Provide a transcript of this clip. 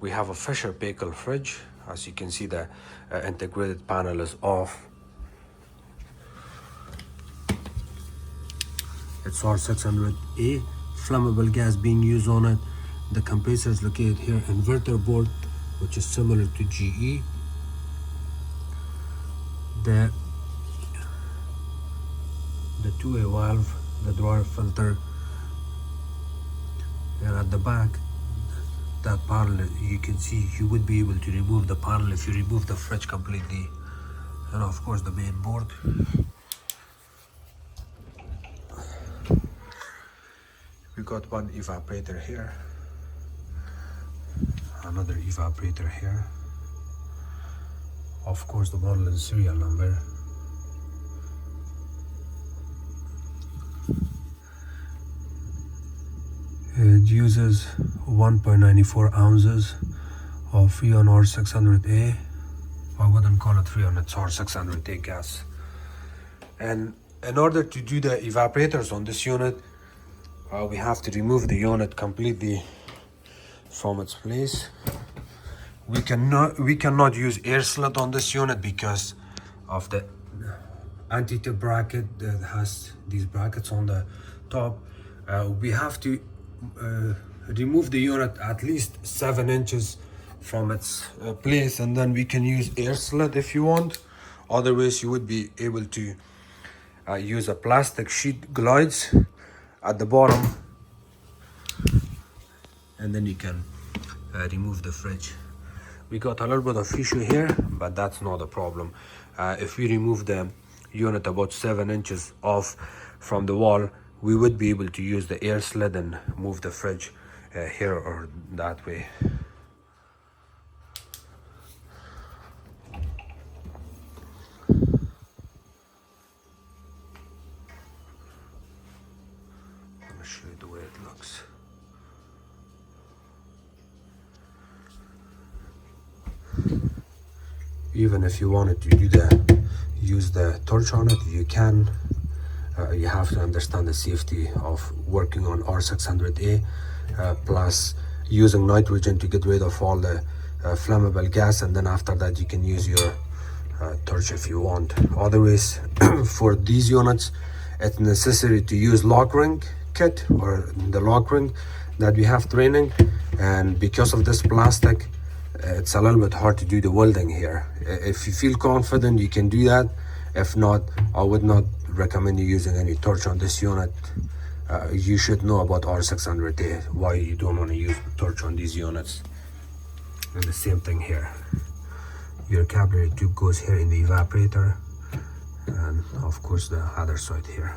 We have a Fisher Paykel fridge. As you can see, the integrated panel is off. It's R600A, flammable gas being used on it. The compressor is located here, inverter board, which is similar to GE. The two-way valve, the dryer filter, and at the back, that panel, you can see you would be able to remove the panel if you remove the fridge completely, and of course the main board. We got one evaporator here, another evaporator here, of course the model and serial number. It uses 1.94 ounces of Freon R600A. I wouldn't call it Freon, it's R600A gas. And in order to do the evaporators on this unit, we have to remove the unit completely from its place. We cannot use air slit on this unit because of the anti-tip bracket that has these brackets on the top. We have to remove the unit at least 7 inches from its place, and then we can use air slit if you want. Otherwise you would be able to use a plastic sheet glides at the bottom, and then you can remove the fridge. We got a little bit of issue here, but that's not a problem. If we remove the unit about 7 inches off from the wall, we would be able to use the air slit and move the fridge here or that way. I'll show you the way it looks. Even if you wanted to use the torch on it, you can. You have to understand the safety of working on R600A, plus using nitrogen to get rid of all the flammable gas, and then after that you can use your torch if you want. Otherwise, for these units, it's necessary to use lock ring kit, or the lock ring that we have training, and because of this plastic, it's a little bit hard to do the welding here. If you feel confident, you can do that. If not, I would not recommend you using any torch on this unit. You should know about R600A, why you don't want to use torch on these units. And the same thing here. Your capillary tube goes here in the evaporator, and of course the other side here.